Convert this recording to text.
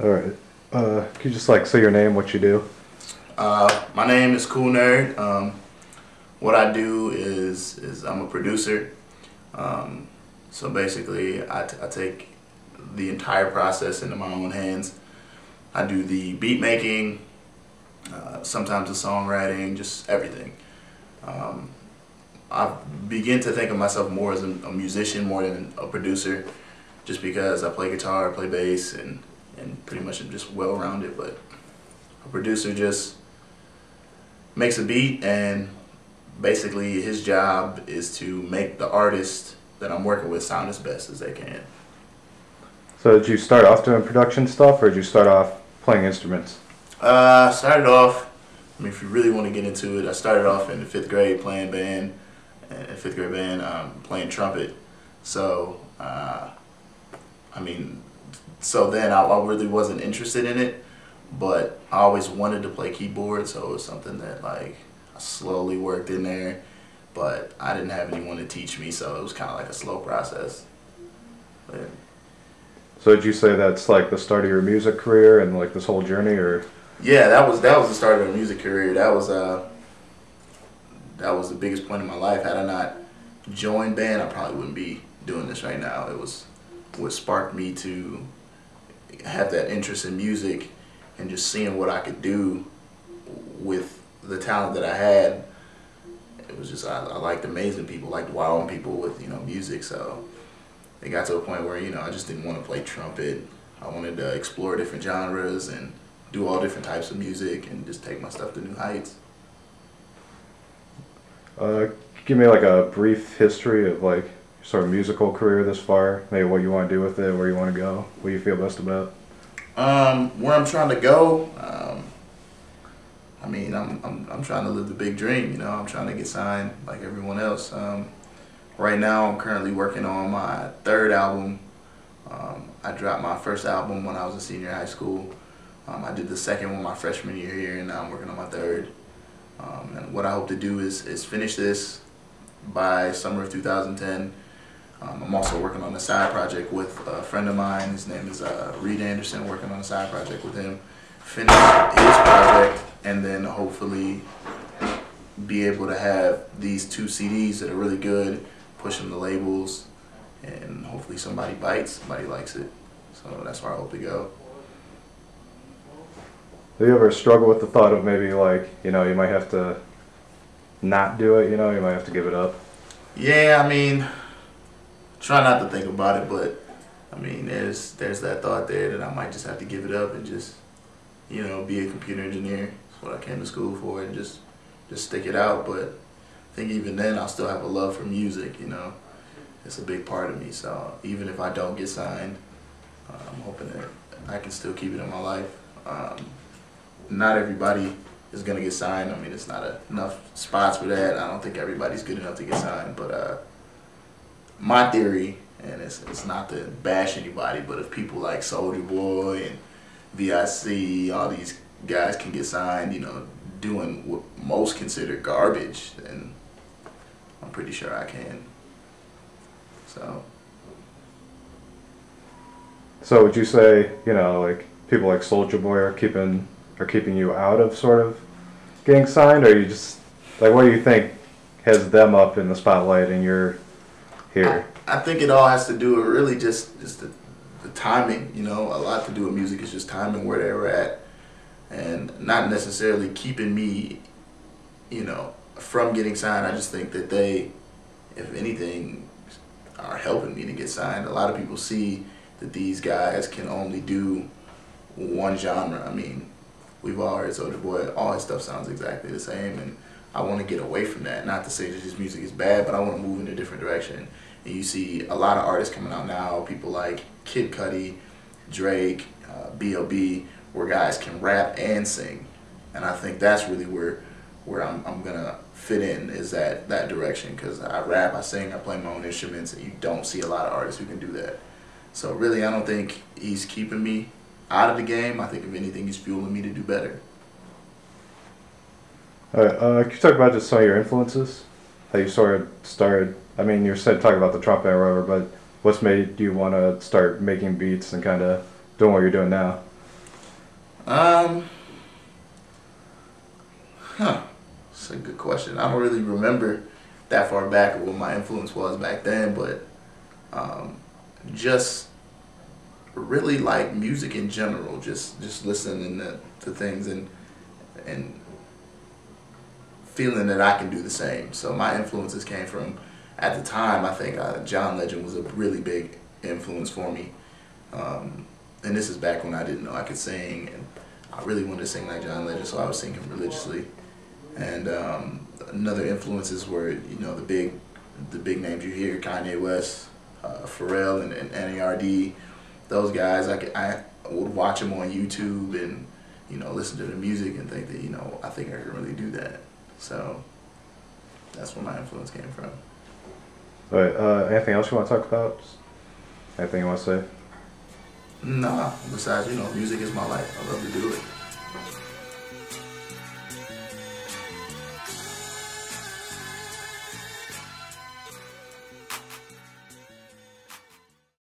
All right. Could you just like say your name, what you do? My name is Kool-Nerd. What I do is I'm a producer. So basically, I take the entire process into my own hands. I do the beat making, sometimes the songwriting, just everything. Um, I begin to think of myself more as a musician more than a producer, just because I play guitar, I play bass, and pretty much am just well-rounded. But a producer just makes a beat, and basically his job is to make the artist that I'm working with sound as best as they can. So did you start off doing production stuff, or did you start off playing instruments? Started off, I mean, if you really want to get into it, I started off in the fifth grade playing band, playing trumpet. So, I mean, so then I really wasn't interested in it, but I always wanted to play keyboard, so it was something that like I slowly worked in there, but I didn't have anyone to teach me, so it was kind of like a slow process. But, So did you say that's like the start of your music career and like this whole journey, or? yeah, that was the start of a music career. That was the biggest point in my life. Had I not joined band, I probably wouldn't be doing this right now. It was what sparked me to have that interest in music and just seeing what I could do with the talent that I had. It was just I liked amazing people, liked wowing people with music. So it got to a point where I just didn't want to play trumpet. I wanted to explore different genres and do all different types of music and just take my stuff to new heights. Give me like a brief history of like your sort of musical career this far. Maybe what you want to do with it, where you want to go, what you feel best about. Where I'm trying to go, I mean, I'm trying to live the big dream. I'm trying to get signed like everyone else. Right now, I'm currently working on my third album. I dropped my first album when I was a senior in high school. I did the second one my freshman year here, and now I'm working on my third. And what I hope to do is finish this by summer of 2010. I'm also working on a side project with a friend of mine. His name is Reed Anderson, working on a side project with him. Finish his project, and then hopefully be able to have these two CDs that are really good, push them to labels, and hopefully somebody bites, somebody likes it. So that's where I hope to go. Do you ever struggle with the thought of maybe like, you might have to not do it, you might have to give it up? Yeah, I mean, try not to think about it, but I mean, there's that thought there that I might just have to give it up and just, be a computer engineer. That's what I came to school for, and just stick it out. But I think even then, I'll still have a love for music. It's a big part of me. So even if I don't get signed, I'm hoping that I can still keep it in my life. Not everybody is gonna get signed. I mean, it's not enough spots for that. I don't think everybody's good enough to get signed. But my theory, and it's not to bash anybody, but if people like Soulja Boy and VIC, all these guys can get signed, doing what most consider garbage, then I'm pretty sure I can. So would you say, like people like Soulja Boy are keeping you out of sort of getting signed, or you just like, what do you think has them up in the spotlight and you're here? I think it all has to do with really just the timing. A lot to do with music is just timing where they were at, and not necessarily keeping me, from getting signed. I just think that they, if anything, are helping me to get signed. A lot of people see that these guys can only do one genre. I mean, we've all heard Soulja Boy, all his stuff sounds exactly the same, and I want to get away from that. Not to say that his music is bad, but I want to move in a different direction. And you see a lot of artists coming out now, people like Kid Cudi, Drake, B.O.B., where guys can rap and sing. And I think that's really where I'm going to fit in, is that direction, because I rap, I sing, I play my own instruments, and you don't see a lot of artists who can do that. So really, I don't think he's keeping me out of the game. I think if anything, he's fueling me to do better. All right, can you talk about just some of your influences? How you sort of started, I mean, you said talk about the trumpet or whatever, but what's made you want to start making beats and kind of doing what you're doing now? Um, huh. That's a good question. I don't really remember that far back of what my influence was back then, but just really like music in general. Just listening to things and feeling that I can do the same. So my influences came from, at the time, I think John Legend was a really big influence for me. And this is back when I didn't know I could sing, and I really wanted to sing like John Legend, so I was singing religiously. And another influences were, you know, the big names you hear, Kanye West, Pharrell, and N.A.R.D. Those guys, I would watch them on YouTube and, you know, listen to the music and think that, you know, I think I can really do that. So that's where my influence came from. All right, anything else you want to talk about? Anything you want to say? Nah, besides, you know, music is my life. I love to do it.